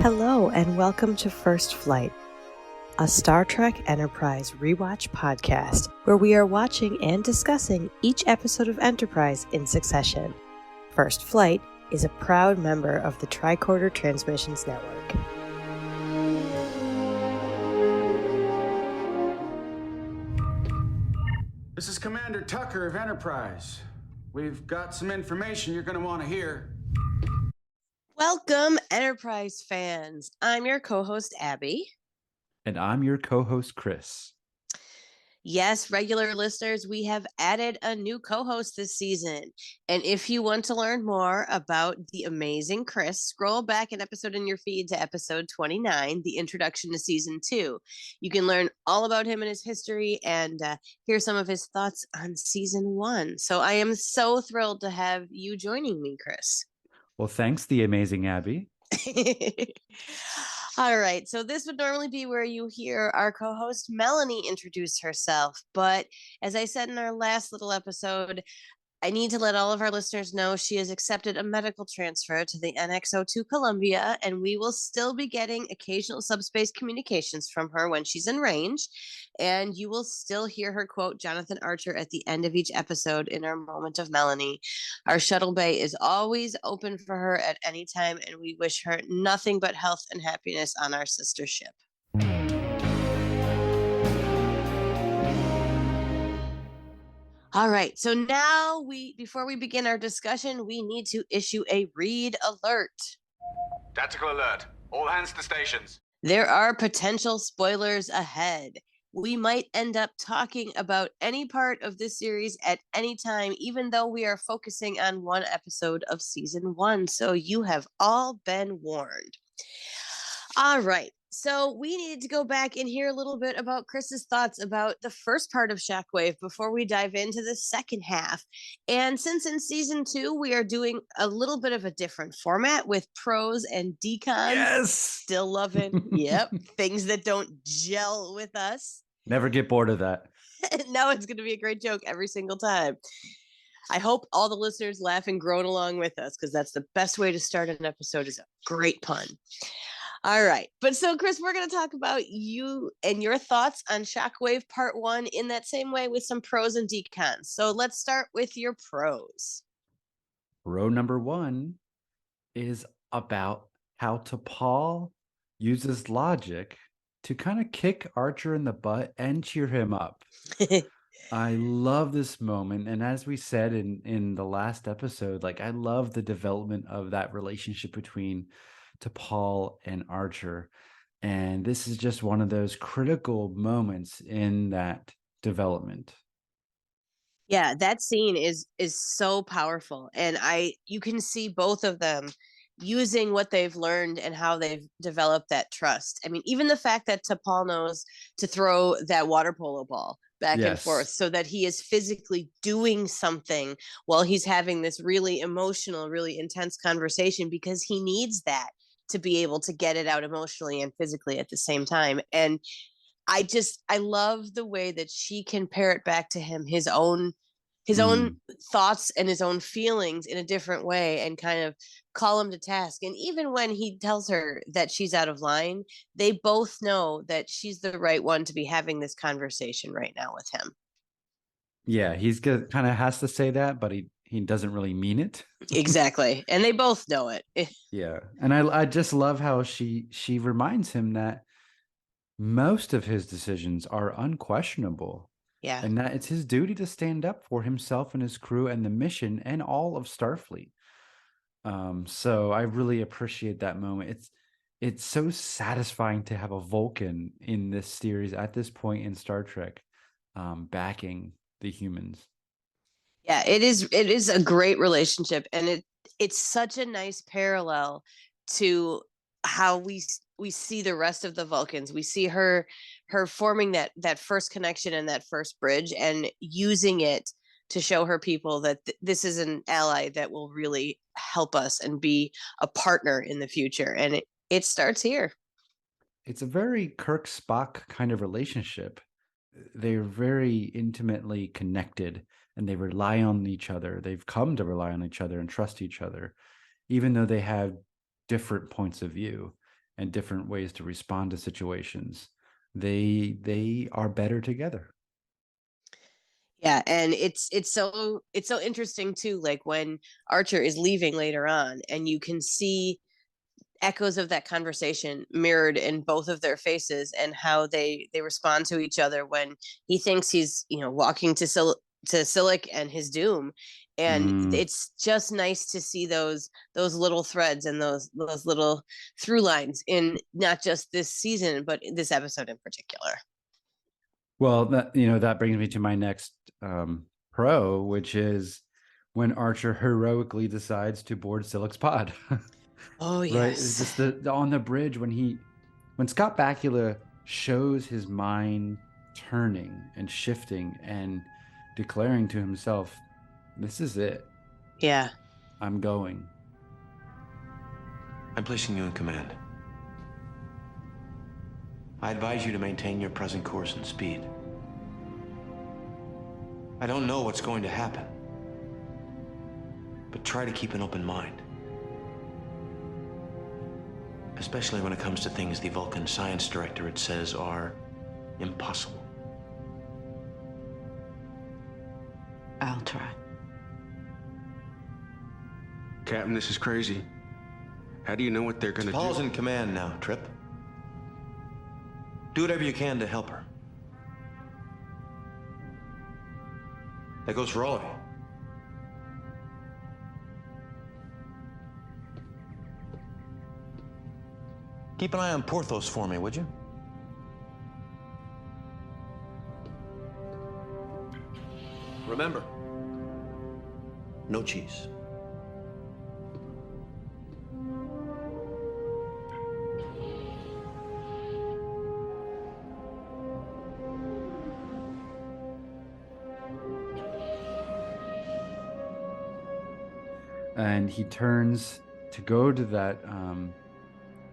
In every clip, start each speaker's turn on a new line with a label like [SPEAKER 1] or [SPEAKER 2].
[SPEAKER 1] Hello and welcome to First Flight, a Star Trek Enterprise rewatch podcast where we are watching and discussing each episode of Enterprise in succession. First Flight is a proud member of the Tricorder Transmissions Network.
[SPEAKER 2] This is Commander Tucker of Enterprise. We've got some information you're going to want to hear.
[SPEAKER 1] Welcome, Enterprise fans. I'm your co-host, Abby.
[SPEAKER 3] And I'm your co-host, Chris.
[SPEAKER 1] Yes, regular listeners, we have added a new co-host this season. And if you want to learn more about the amazing Chris, scroll back an episode in your feed to episode 29, the introduction to season 2. You can learn all about him and his history and hear some of his thoughts on season 1. So I am so thrilled to have you joining me, Chris.
[SPEAKER 3] Well, thanks, the amazing Abby.
[SPEAKER 1] All right, so this would normally be where you hear our co-host Melanie introduce herself, but as I said in our last little episode, I need to let all of our listeners know she has accepted a medical transfer to the NX-02 Columbia, and we will still be getting occasional subspace communications from her when she's in range, and you will still hear her quote Jonathan Archer at the end of each episode in our Moment of Melanie. Our shuttle bay is always open for her at any time, and we wish her nothing but health and happiness on our sister ship. All right, so now before we begin our discussion, we need to issue a read alert.
[SPEAKER 2] Tactical alert. All hands to stations.
[SPEAKER 1] There are potential spoilers ahead. We might end up talking about any part of this series at any time, even though we are focusing on one episode of season 1. So you have all been warned. All right. So we needed to go back and hear a little bit about Chris's thoughts about the first part of Shockwave before we dive into the second half. And since in season 2, we are doing a little bit of a different format with pros and decons.
[SPEAKER 3] Yes!
[SPEAKER 1] Still loving, yep, things that don't gel with us.
[SPEAKER 3] Never get bored of that.
[SPEAKER 1] No, it's going to be a great joke every single time. I hope all the listeners laugh and groan along with us, because that's the best way to start an episode, is a great pun. All right. But so, Chris, we're going to talk about you and your thoughts on Shockwave Part 1 in that same way with some pros and decons. So let's start with your pros.
[SPEAKER 3] Row number 1 is about how T'Pol uses logic to kind of kick Archer in the butt and cheer him up. I love this moment. And as we said in the last episode, like, I love the development of that relationship between T'Pol and Archer, and this is just one of those critical moments in that development.
[SPEAKER 1] Yeah, that scene is so powerful, and you can see both of them using what they've learned and how they've developed that trust. I mean, even the fact that T'Pol knows to throw that water polo ball back and forth so that he is physically doing something while he's having this really emotional, really intense conversation, because he needs that to be able to get it out emotionally and physically at the same time. And I love the way that she can pair it back to him, his own thoughts and his own feelings in a different way, and kind of call him to task. And even when he tells her that she's out of line, they both know that she's the right one to be having this conversation right now with him.
[SPEAKER 3] Yeah, he's kind of has to say that, but he doesn't really mean it.
[SPEAKER 1] Exactly. And they both know it.
[SPEAKER 3] Yeah. And I just love how she reminds him that most of his decisions are unquestionable.
[SPEAKER 1] Yeah.
[SPEAKER 3] And that it's his duty to stand up for himself and his crew and the mission and all of Starfleet. So I really appreciate that moment. It's so satisfying to have a Vulcan in this series at this point in Star Trek, backing the humans.
[SPEAKER 1] Yeah, it is a great relationship, and it's such a nice parallel to how we see the rest of the Vulcans. We see her forming that first connection and that first bridge, and using it to show her people that this is an ally that will really help us and be a partner in the future. And it starts here.
[SPEAKER 3] It's a very Kirk Spock kind of relationship. They're very intimately connected, and they rely on each other. They've come to rely on each other and trust each other, even though they have different points of view. and different ways to respond to situations. They are better together.
[SPEAKER 1] Yeah, and it's so interesting too, like when Archer is leaving later on and you can see echoes of that conversation mirrored in both of their faces and how they respond to each other when he thinks he's, walking to Silic and his doom. And
[SPEAKER 3] Mm.
[SPEAKER 1] it's just nice to see those little threads and those little through lines in not just this season but this episode in particular.
[SPEAKER 3] Well, that brings me to my next pro, which is when Archer heroically decides to board Silic's pod.
[SPEAKER 1] Oh
[SPEAKER 3] Right? It's
[SPEAKER 1] yes.
[SPEAKER 3] just the on the bridge when Scott Bakula shows his mind turning and shifting and declaring to himself, "This is it.
[SPEAKER 1] Yeah.
[SPEAKER 3] I'm going."
[SPEAKER 4] I'm placing you in command. I advise you to maintain your present course and speed. I don't know what's going to happen, but try to keep an open mind. Especially when it comes to things the Vulcan science directorate says are impossible.
[SPEAKER 5] I'll try.
[SPEAKER 2] Captain, this is crazy. How do you know what they're gonna
[SPEAKER 4] Paul's
[SPEAKER 2] do?
[SPEAKER 4] in command now, Trip. Do whatever you can to help her. That goes for all of you. Keep an eye on Porthos for me, would you? Remember, no cheese.
[SPEAKER 3] And he turns to go to that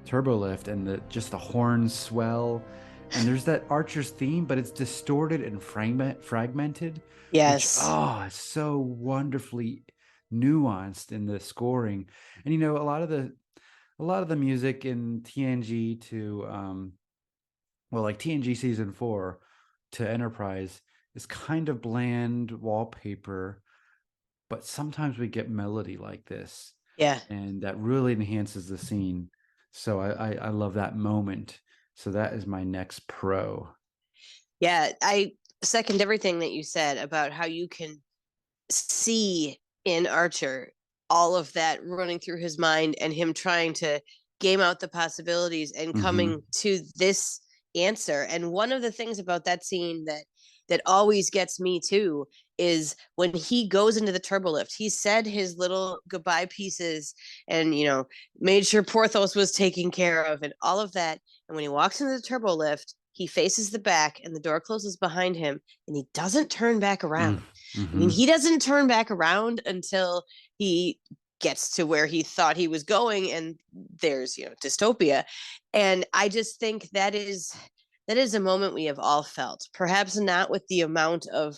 [SPEAKER 3] turbo lift, and the horns swell, and there's that Archer's theme, but it's distorted and fragmented.
[SPEAKER 1] Yes.
[SPEAKER 3] Which it's so wonderfully nuanced in the scoring. And a lot of the music in TNG to like TNG season 4 to Enterprise is kind of bland wallpaper, but sometimes we get melody like this,
[SPEAKER 1] Yeah.
[SPEAKER 3] and that really enhances the scene. So I love that moment. So that is my next pro.
[SPEAKER 1] Yeah, I second everything that you said about how you can see in Archer all of that running through his mind and him trying to game out the possibilities and coming to this answer. And one of the things about that scene that always gets me too is when he goes into the turbolift. He said his little goodbye pieces and made sure Porthos was taken care of and all of that. And when he walks into the turbolift, he faces the back and the door closes behind him and he doesn't turn back around. I mean, he doesn't turn back around until he gets to where he thought he was going and there's dystopia. And I just think that is a moment we have all felt, perhaps not with the amount of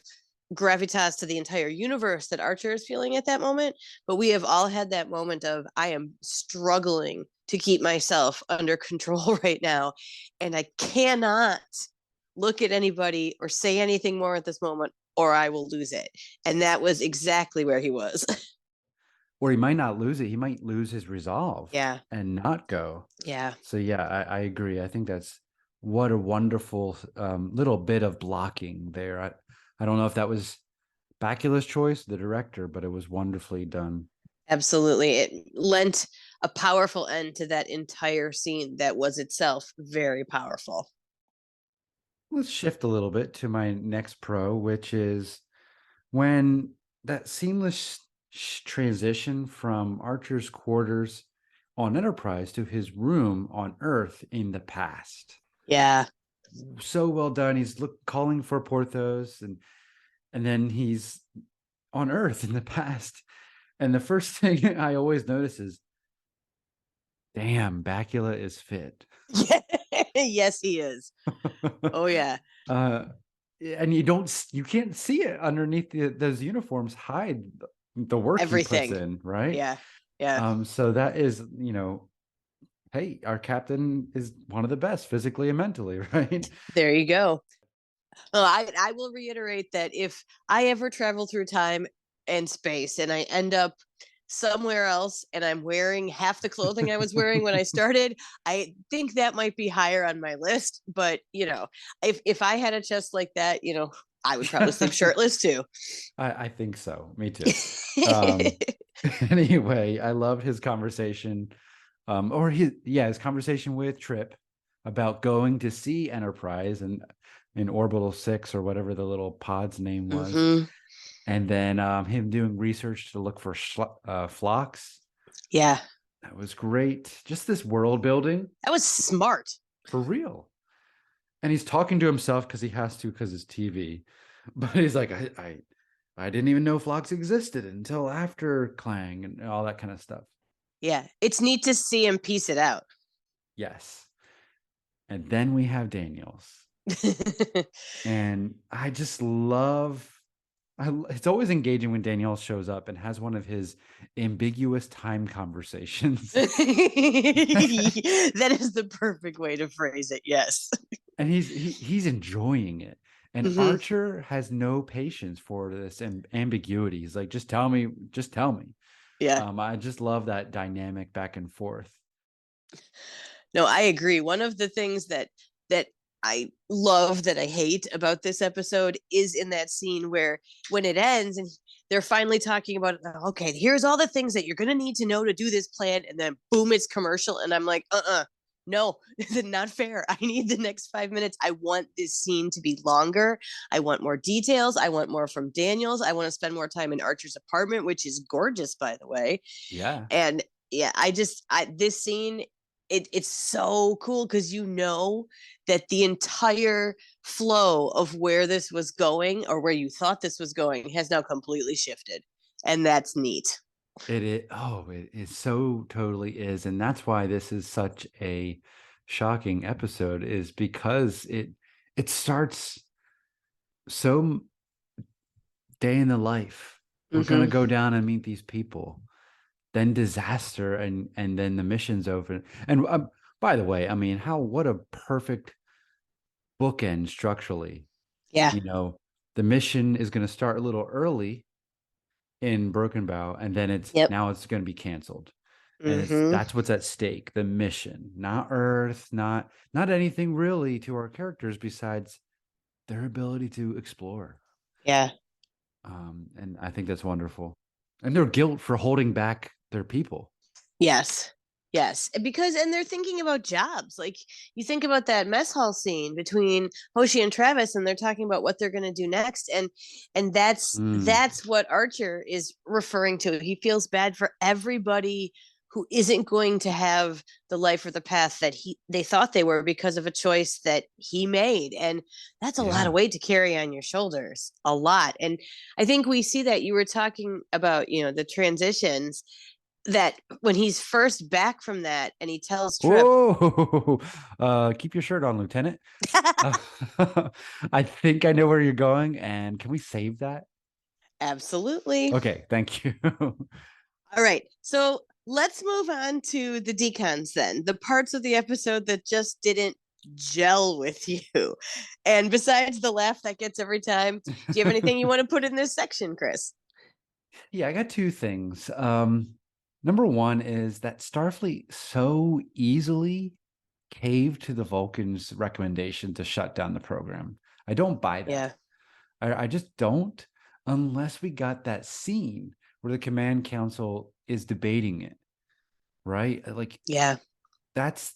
[SPEAKER 1] gravitas to the entire universe that Archer is feeling at that moment, but we have all had that moment of I am struggling to keep myself under control right now and I cannot look at anybody or say anything more at this moment or I will lose it. And that was exactly where he was.
[SPEAKER 3] Or he might not lose it. He might lose his resolve.
[SPEAKER 1] Yeah.
[SPEAKER 3] And not go.
[SPEAKER 1] Yeah.
[SPEAKER 3] So yeah, I agree. I think that's what a wonderful little bit of blocking there. I don't know if that was Bakula's choice, the director, but it was wonderfully done.
[SPEAKER 1] Absolutely. It lent a powerful end to that entire scene that was itself very powerful.
[SPEAKER 3] Let's shift a little bit to my next pro, which is when that seamless transition from Archer's quarters on Enterprise to his room on Earth in the past.
[SPEAKER 1] Yeah.
[SPEAKER 3] So well done. He's calling for Porthos, and then he's on Earth in the past. And the first thing I always notice is, damn, Bakula is fit.
[SPEAKER 1] Yes, he is. Oh yeah.
[SPEAKER 3] And you can't see it underneath those uniforms hide the work
[SPEAKER 1] Everything.
[SPEAKER 3] he puts in, right?
[SPEAKER 1] Yeah. Yeah.
[SPEAKER 3] So that is, Hey, our captain is one of the best physically and mentally, right?
[SPEAKER 1] There you go. Well, I will reiterate that if I ever travel through time and space and I end up somewhere else and I'm wearing half the clothing I was wearing when I started, I think that might be higher on my list. But if I had a chest like that, I would probably sleep shirtless too.
[SPEAKER 3] I think so. Me too. Um, anyway, I loved his conversation, his conversation with Trip about going to see Enterprise and in Orbital 6 or whatever the little pod's name was.
[SPEAKER 1] Hmm.
[SPEAKER 3] And then him doing research to look for flocks.
[SPEAKER 1] Yeah,
[SPEAKER 3] That was great. Just this world building
[SPEAKER 1] that was smart.
[SPEAKER 3] for real. And he's talking to himself because he has to because it's TV. But he's like, I didn't even know flocks existed until after Clang and all that kind of stuff.
[SPEAKER 1] Yeah, it's neat to see him piece it out.
[SPEAKER 3] Yes. And then we have Daniels. And I just love it's always engaging when Daniel shows up and has one of his ambiguous time conversations.
[SPEAKER 1] That is the perfect way to phrase it. Yes.
[SPEAKER 3] And he's enjoying it. And Archer has no patience for this ambiguity. He's like, just tell me.
[SPEAKER 1] Yeah.
[SPEAKER 3] I just love that dynamic back and forth.
[SPEAKER 1] No, I agree. One of the things that I love that I hate about this episode is in that scene where when it ends and they're finally talking about, okay, here's all the things that you're going to need to know to do this plan. And then boom, it's commercial. And I'm like, no, this is not fair. I need the next 5 minutes. I want this scene to be longer. I want more details. I want more from Daniels. I want to spend more time in Archer's apartment, which is gorgeous, by the way.
[SPEAKER 3] Yeah.
[SPEAKER 1] And yeah, this scene, it's so cool because that the entire flow of where this was going or where you thought this was going has now completely shifted. And that's neat.
[SPEAKER 3] It so totally is. And that's why this is such a shocking episode, is because it starts so day in the life. We're gonna go down and meet these people, then disaster, and then the mission's over. And by the way, I mean, what a perfect bookend structurally.
[SPEAKER 1] Yeah.
[SPEAKER 3] The mission is going to start a little early in Broken Bow, and then now it's going to be canceled. And that's what's at stake, the mission, not Earth, not anything really to our characters besides their ability to explore.
[SPEAKER 1] Yeah.
[SPEAKER 3] And I think that's wonderful. And their guilt for holding back their people.
[SPEAKER 1] Yes. Because they're thinking about jobs. Like you think about that mess hall scene between Hoshi and Travis, and they're talking about what they're going to do next. And that's what Archer is referring to. He feels bad for everybody who isn't going to have the life or the path that they thought they were because of a choice that he made. And that's a lot of weight to carry on your shoulders, a lot. And I think we see that. You were talking about, the transitions, that when he's first back from that and he tells Trip,
[SPEAKER 3] whoa, keep your shirt on, Lieutenant. I think I know where you're going, and can we save that?
[SPEAKER 1] Absolutely.
[SPEAKER 3] Okay, thank you.
[SPEAKER 1] All right, so let's move on to the decons then, the parts of the episode that just didn't gel with you. And besides the laugh that gets every time, do you have anything you want to put in this section, Chris?
[SPEAKER 3] Yeah, I got two things. Number one is that Starfleet so easily caved to the Vulcans' recommendation to shut down the program. I don't buy that.
[SPEAKER 1] Yeah.
[SPEAKER 3] I just don't, unless we got that scene where the command council is debating it, right? Like,
[SPEAKER 1] yeah,
[SPEAKER 3] that's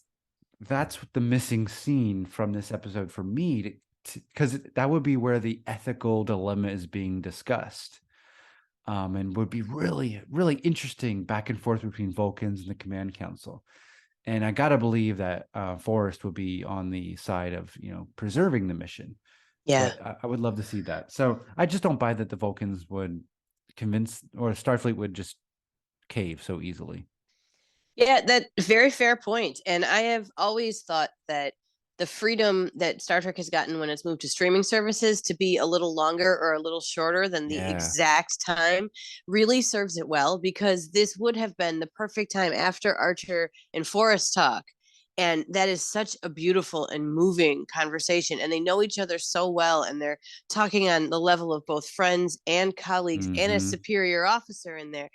[SPEAKER 3] the missing scene from this episode for me, because that would be where the ethical dilemma is being discussed. And would be really, really interesting back and forth between Vulcans and the command council. And I got to believe that Forrest would be on the side of, preserving the mission.
[SPEAKER 1] Yeah.
[SPEAKER 3] But I would love to see that. So I just don't buy that the Vulcans would convince, or Starfleet would just cave so easily.
[SPEAKER 1] Yeah, that very fair point. And I have always thought that the freedom that Star Trek has gotten when it's moved to streaming services to be a little longer or a little shorter than the
[SPEAKER 3] Yeah.
[SPEAKER 1] exact time really serves it well, because this would have been the perfect time after Archer and Forrest talk. And that is such a beautiful and moving conversation. And they know each other so well. And they're talking on the level of both friends and colleagues and a superior officer in there.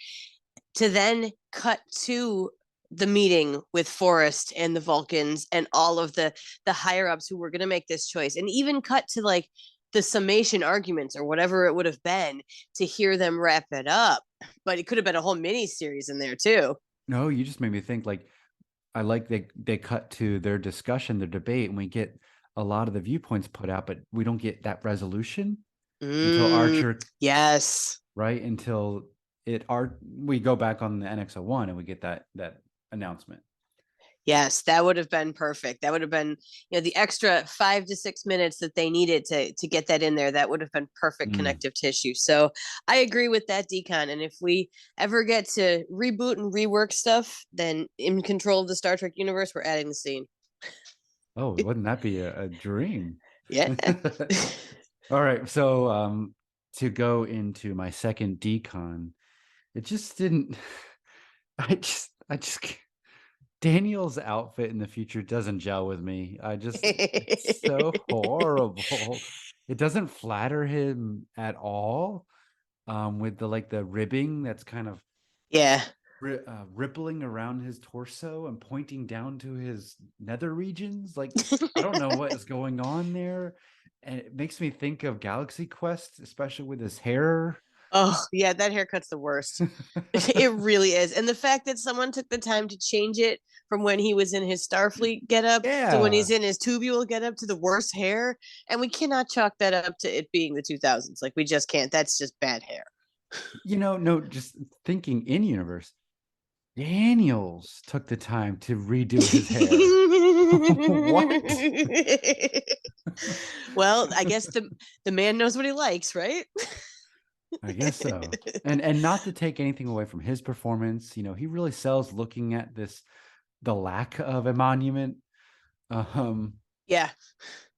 [SPEAKER 1] To then cut to the meeting with Forrest and the Vulcans and all of the higher ups who were going to make this choice, and even cut to like the summation arguments or whatever it would have been to hear them wrap it up. But it could have been a whole mini series in there too.
[SPEAKER 3] No, you just made me think, like, I like they cut to their discussion, their debate, and we get a lot of the viewpoints put out, but we don't get that resolution until Archer,
[SPEAKER 1] Yes.
[SPEAKER 3] right? Until we go back on the NX-01 and we get that announcement.
[SPEAKER 1] Yes, that would have been perfect. That would have been, the extra 5 to 6 minutes that they needed to get that in there. That would have been perfect connective tissue. So I agree with that, Decon. And if we ever get to reboot and rework stuff, then in control of the Star Trek universe, we're adding the scene.
[SPEAKER 3] Oh, wouldn't that be a dream?
[SPEAKER 1] Yeah.
[SPEAKER 3] All right. So to go into my second decon, it just didn't. I just Daniel's outfit in the future doesn't gel with me. It's so horrible. It doesn't flatter him at all. With the ribbing that's kind of rippling around his torso and pointing down to his nether regions. Like, I don't know what is going on there. And it makes me think of Galaxy Quest, especially with his hair.
[SPEAKER 1] Oh, yeah, that haircut's the worst. It really is. And the fact that someone took the time to change it from when he was in his Starfleet getup to when he's in his tubule getup to the worst hair. And we cannot chalk that up to it being the 2000s. Like, we just can't. That's just bad hair.
[SPEAKER 3] No, just thinking in universe, Daniels took the time to redo his hair.
[SPEAKER 1] What? Well, I guess the man knows what he likes, right?
[SPEAKER 3] I guess so. And not to take anything away from his performance, he really sells looking at the lack of a monument.
[SPEAKER 1] Yeah.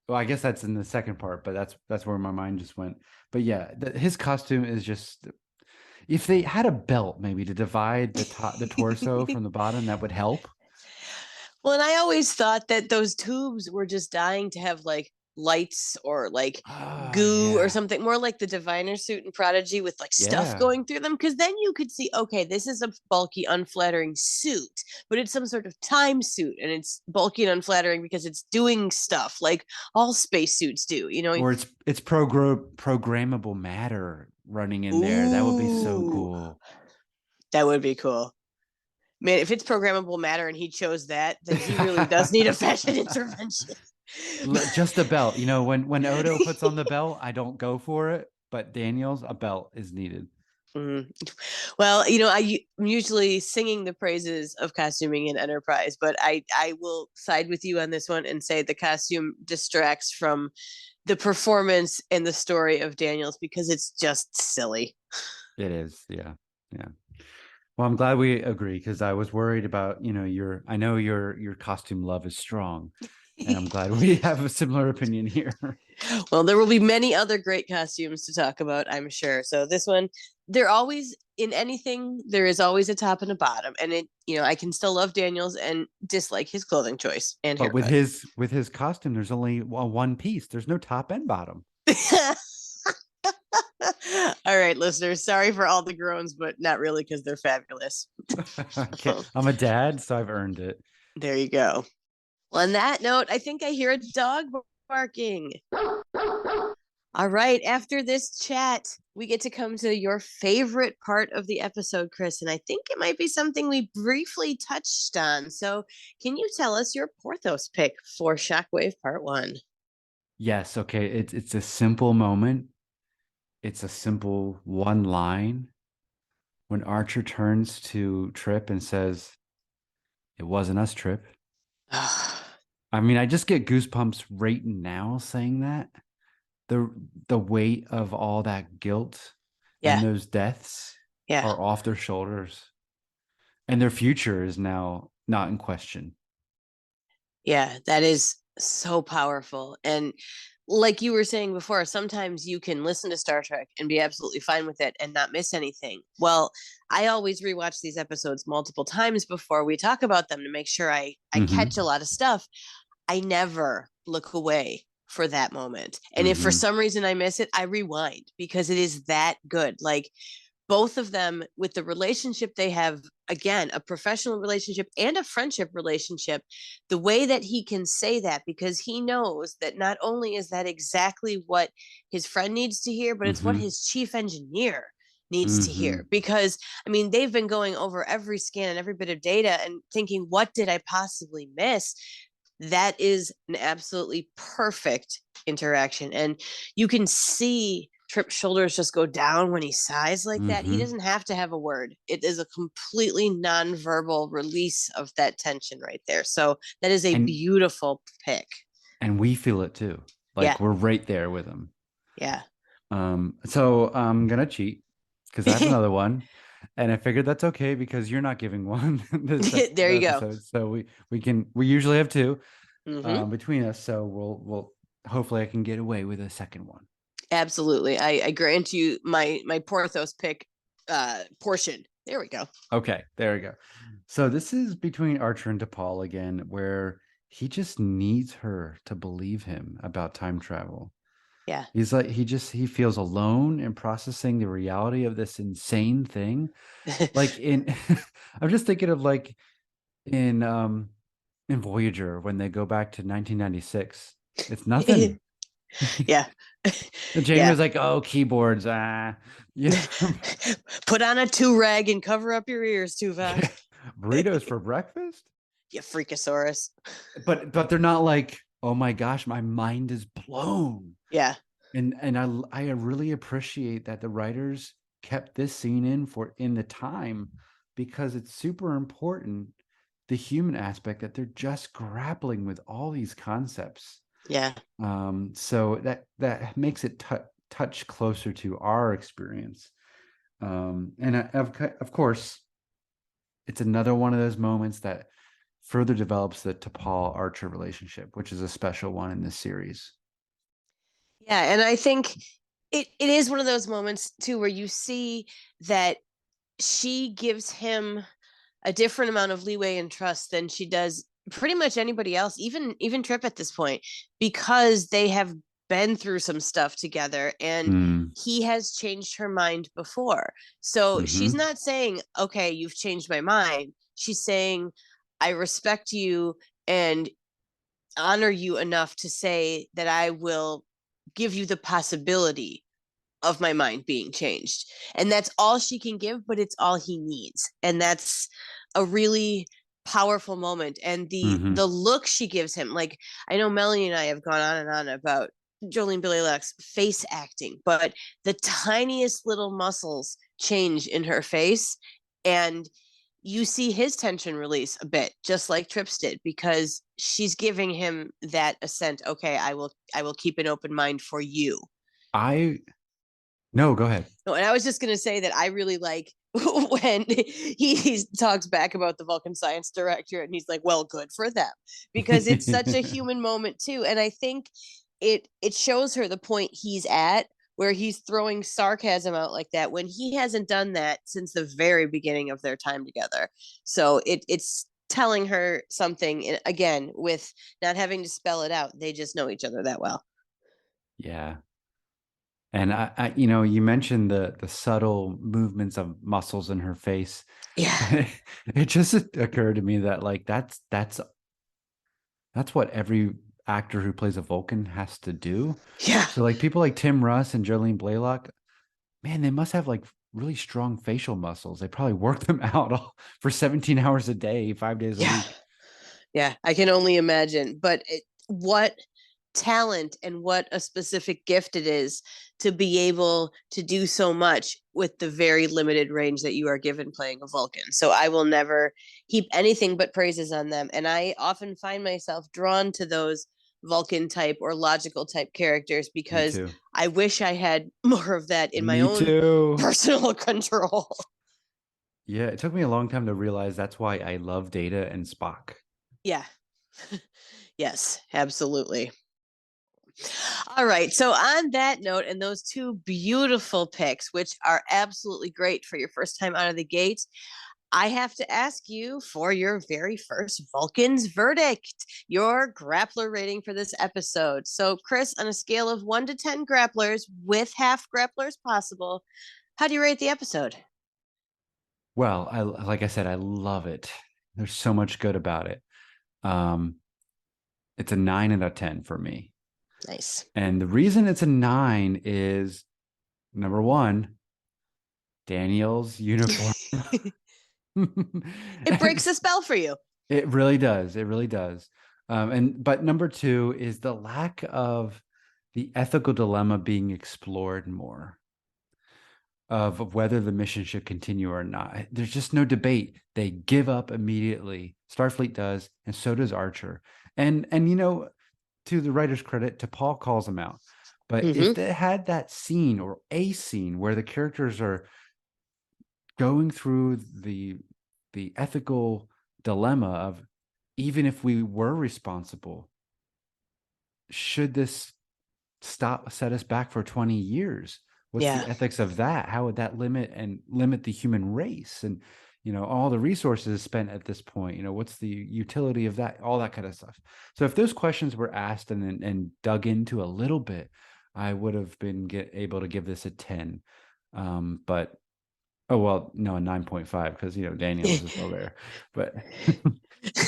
[SPEAKER 3] Well, I guess that's in the second part, but that's where my mind just went. But yeah, his costume is just, if they had a belt maybe to divide the torso from the bottom, that would help.
[SPEAKER 1] Well, and I always thought that those tubes were just dying to have like lights or like goo or something, more like the diviner suit in Prodigy with like stuff going through them, because then you could see, okay, this is a bulky, unflattering suit, but it's some sort of time suit, and it's bulky and unflattering because it's doing stuff like all spacesuits do,
[SPEAKER 3] or it's programmable matter running in there. That would be so cool.
[SPEAKER 1] That would be cool. Man, if it's programmable matter and he chose that, then he really does need a fashion intervention.
[SPEAKER 3] Just a belt. When Odo puts on the belt, I don't go for it, but Daniel's, a belt is needed.
[SPEAKER 1] Mm-hmm. Well, I'm usually singing the praises of costuming in Enterprise, but I will side with you on this one and say the costume distracts from the performance and the story of Daniels because it's just silly.
[SPEAKER 3] It is, yeah. Well, I'm glad we agree, because I was worried about, I know your costume love is strong, and I'm glad we have a similar opinion here.
[SPEAKER 1] Well, there will be many other great costumes to talk about, I'm sure. So this one, they're always, in anything, there is always a top and a bottom, and I can still love Daniels and dislike his clothing choice and haircut.
[SPEAKER 3] But with his costume, there's only one piece. There's no top and bottom.
[SPEAKER 1] All right, listeners, sorry for all the groans, but not really, because they're fabulous.
[SPEAKER 3] Okay. I'm a dad, so I've earned it.
[SPEAKER 1] There you go. Well, on that note, I think I hear a dog barking. All right, after this chat, we get to come to your favorite part of the episode, Chris, and I think it might be something we briefly touched on. So can you tell us your Porthos pick for Shockwave Part 1?
[SPEAKER 3] Yes, okay. It's a simple moment. It's a simple one line. When Archer turns to Trip and says, "It wasn't us, Trip." I mean, I just get goosebumps right now saying that. The weight of all that guilt and those deaths are off their shoulders, and their future is now not in question.
[SPEAKER 1] Yeah, that is So powerful. And like you were saying before, sometimes you can listen to Star Trek and be absolutely fine with it and not miss anything. Well, I always rewatch these episodes multiple times before we talk about them to make sure I catch a
[SPEAKER 3] Mm-hmm.
[SPEAKER 1] lot of stuff. I never look away for that moment. And if for
[SPEAKER 3] Mm-hmm.
[SPEAKER 1] some reason I miss it, I rewind because it is that good. Like both of them with the relationship they have, again, a professional relationship and a friendship relationship, the way that he can say that, because he knows that not only is that exactly what his friend needs to hear, but it's what
[SPEAKER 3] Mm-hmm.
[SPEAKER 1] his chief engineer needs to
[SPEAKER 3] Mm-hmm.
[SPEAKER 1] hear. Because I mean, they've been going over every scan and every bit of data and thinking, what did I possibly miss? That is an absolutely perfect interaction. And you can see Trip's shoulders just go down when he sighs like that. He
[SPEAKER 3] Mm-hmm.
[SPEAKER 1] doesn't have to have a word. It is a completely nonverbal release of that tension right there. So that is a
[SPEAKER 3] And
[SPEAKER 1] beautiful pick.
[SPEAKER 3] we feel it too.
[SPEAKER 1] Yeah.
[SPEAKER 3] Like we're right there with him.
[SPEAKER 1] Yeah.
[SPEAKER 3] So I'm gonna cheat because I have another one, and I figured that's okay because you're not giving one this
[SPEAKER 1] There you go.
[SPEAKER 3] episode. So we usually have two
[SPEAKER 1] Hmm.
[SPEAKER 3] between us. So we'll hopefully I can get away with a second one.
[SPEAKER 1] Absolutely. I grant you my Porthos pick portion. There we go.
[SPEAKER 3] Okay, there we go. So this is between Archer and DePaul again, where he just needs her to believe him about time travel.
[SPEAKER 1] Yeah.
[SPEAKER 3] He's like he feels alone in processing the reality of this insane thing. Like in I'm just thinking of like in Voyager when they go back to 1996. It's nothing.
[SPEAKER 1] Yeah.
[SPEAKER 3] And Jane
[SPEAKER 1] Yeah.
[SPEAKER 3] was like, "Oh, keyboards, yeah,
[SPEAKER 1] Put on a two rag and cover up your ears, Tuvok.
[SPEAKER 3] burritos for breakfast."
[SPEAKER 1] You freakosaurus.
[SPEAKER 3] But they're not like, "Oh my gosh, my mind is blown."
[SPEAKER 1] Yeah.
[SPEAKER 3] And I really appreciate that the writers kept this scene in the time because it's super important, the human aspect that they're just grappling with all these concepts.
[SPEAKER 1] Yeah.
[SPEAKER 3] So that makes it touch closer to our experience. And of course, it's another one of those moments that further develops the T'Pol Archer relationship, which is a special one in this series.
[SPEAKER 1] Yeah. And I think it is one of those moments too where you see that she gives him a different amount of leeway and trust than she does pretty much anybody else, even Trip at this point, because they have been through some stuff together and
[SPEAKER 3] Mm,
[SPEAKER 1] he has changed her mind before. So she's
[SPEAKER 3] hmm.
[SPEAKER 1] not saying, okay, you've changed my mind. She's saying, I respect you and honor you enough to say that I will give you the possibility of my mind being changed. And that's all she can give, but it's all he needs. And that's a really powerful moment. And the
[SPEAKER 3] Hmm.
[SPEAKER 1] look she gives him, like I know Melanie and I have gone on and on about Jolene Billilock's face acting, but the tiniest little muscles change in her face and you see his tension release a bit, just like Trips did, because she's giving him that assent. Okay, I will keep an open mind for you.
[SPEAKER 3] I No, go ahead.
[SPEAKER 1] No, and I was just going to say that I really like when he talks back about the Vulcan science director and he's like, well, good for them, because it's such a human moment too. And I think it shows her the point he's at where he's throwing sarcasm out like that when he hasn't done that since the very beginning of their time together. So it's telling her something again with not having to spell it out. They just know each other that well.
[SPEAKER 3] Yeah. And you mentioned the subtle movements of muscles in her face.
[SPEAKER 1] Yeah.
[SPEAKER 3] It just occurred to me that like that's what every actor who plays a Vulcan has to do.
[SPEAKER 1] Yeah.
[SPEAKER 3] So like people like Tim Russ and Jolene Blalock, man, they must have like really strong facial muscles. They probably work them out for 17 hours a day, 5 days a
[SPEAKER 1] Yeah.
[SPEAKER 3] week.
[SPEAKER 1] Yeah, I can only imagine. But what talent and what a specific gift it is to be able to do so much with the very limited range that you are given playing a Vulcan. So I will never heap anything but praises on them. And I often find myself drawn to those Vulcan type or logical type characters
[SPEAKER 3] Me
[SPEAKER 1] because
[SPEAKER 3] too.
[SPEAKER 1] I wish I had more of that in my
[SPEAKER 3] Me
[SPEAKER 1] own
[SPEAKER 3] too.
[SPEAKER 1] personal control.
[SPEAKER 3] Yeah, it took me a long time to realize that's why I love Data and Spock.
[SPEAKER 1] Yeah. Yes, absolutely. All right. So, on that note, and those two beautiful picks, which are absolutely great for your first time out of the gate, I have to ask you for your very first Vulcans Verdict, your grappler rating for this episode. So, Chris, on a scale of 1 to 10 grapplers with half grapplers possible, how do you rate the episode?
[SPEAKER 3] Well, like I said, I love it. There's so much good about it. It's a 9 out of 10 for me.
[SPEAKER 1] Nice.
[SPEAKER 3] And the reason it's a 9 is number one, Daniel's uniform.
[SPEAKER 1] It breaks the spell for you.
[SPEAKER 3] It really does. It really does. But number two is the lack of the ethical dilemma being explored more of whether the mission should continue or not. There's just no debate. They give up immediately. Starfleet does, and so does Archer. And to the writer's credit, T'Pol calls them out. But if they had that scene or a scene where the characters are going through the ethical dilemma of, even if we were responsible, should this set us back for 20 years? What's the ethics of that? How would that limit the human race? And, all the resources spent at this point, what's the utility of that? All that kind of stuff. So if those questions were asked and dug into a little bit, I would have been able to give this a 10. But oh, well, no, a 9.5 because, Daniels is still there. But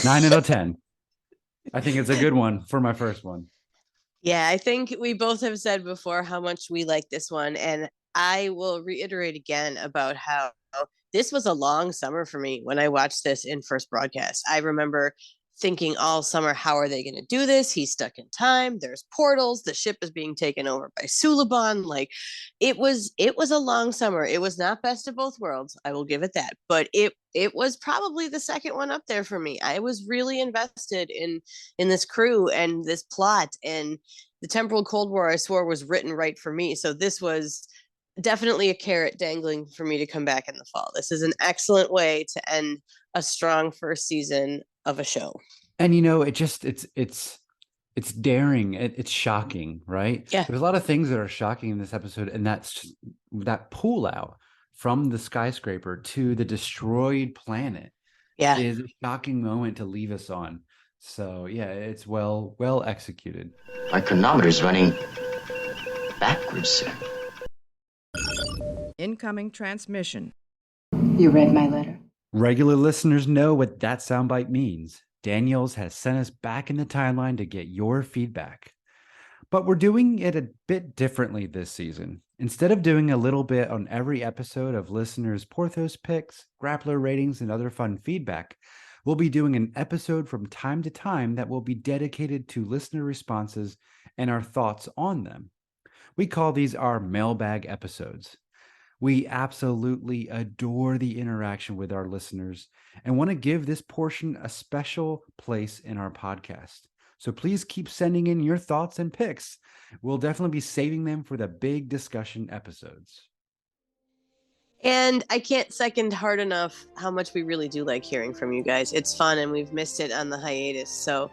[SPEAKER 3] 9 out of 10. I think it's a good one for my first one.
[SPEAKER 1] Yeah, I think we both have said before how much we like this one. And I will reiterate again about how this was a long summer for me when I watched this in first broadcast. I remember thinking all summer, how are they going to do this? He's stuck in time. There's portals. The ship is being taken over by Suliban. Like, it was a long summer. It was not best of both worlds. I will give it that. But it was probably the second one up there for me. I was really invested in this crew and this plot, and the Temporal Cold War, I swore, was written right for me. So this was definitely a carrot dangling for me to come back in the fall. This is an excellent way to end a strong first season of a show.
[SPEAKER 3] And it's daring, it's shocking, right?
[SPEAKER 1] Yeah.
[SPEAKER 3] There's a lot of things that are shocking in this episode, and that's that pull out from the skyscraper to the destroyed planet is a shocking moment to leave us on. So yeah, it's well executed.
[SPEAKER 6] My chronometer's running backwards, sir.
[SPEAKER 7] Incoming transmission.
[SPEAKER 5] You read my letter?
[SPEAKER 3] Regular listeners know what that soundbite means. Daniels has sent us back in the timeline to get your feedback. But we're doing it a bit differently this season. Instead of doing a little bit on every episode of listeners' Porthos picks, Grappler ratings, and other fun feedback, we'll be doing an episode from time to time that will be dedicated to listener responses and our thoughts on them. We call these our mailbag episodes. We absolutely adore the interaction with our listeners and want to give this portion a special place in our podcast. So please keep sending in your thoughts and picks. We'll definitely be saving them for the big discussion episodes.
[SPEAKER 1] And I can't second hard enough how much we really do like hearing from you guys. It's fun, and we've missed it on the hiatus. So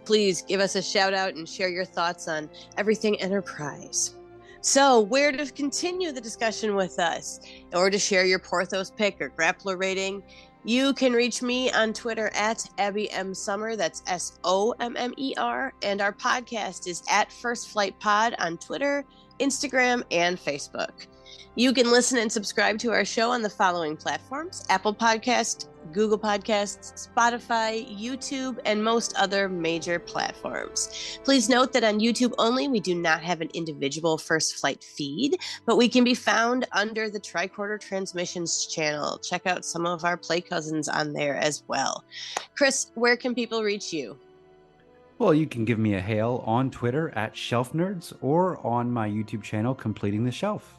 [SPEAKER 1] please give us a shout out and share your thoughts on everything Enterprise. So, where to continue the discussion with us or to share your Porthos pick or Grappler rating, you can reach me on Twitter at Abby M. Summer. That's SOMMER. And our podcast is at First Flight Pod on Twitter, Instagram, and Facebook. You can listen and subscribe to our show on the following platforms: Apple Podcasts, Google Podcasts, Spotify, YouTube, and most other major platforms. Please note that on YouTube only, we do not have an individual First Flight feed, but we can be found under the Tricorder Transmissions channel. Check out some of our Play Cousins on there as well. Chris, where can people reach you?
[SPEAKER 3] Well, you can give me a hail on Twitter at Shelf Nerds or on my YouTube channel, Completing the Shelf.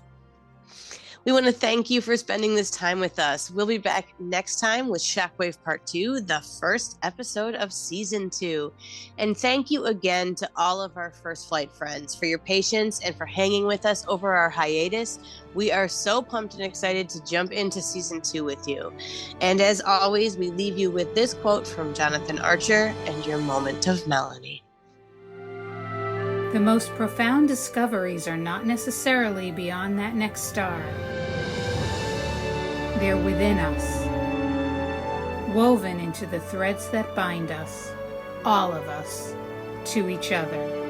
[SPEAKER 1] We want to thank you for spending this time with us. We'll be back next time with Shockwave Part 2, the first episode of Season 2. And thank you again to all of our First Flight friends for your patience and for hanging with us over our hiatus. We are so pumped and excited to jump into Season 2 with you. And as always, we leave you with this quote from Jonathan Archer and your moment of melody.
[SPEAKER 7] The most profound discoveries are not necessarily beyond that next star. They're within us, woven into the threads that bind us, all of us, to each other.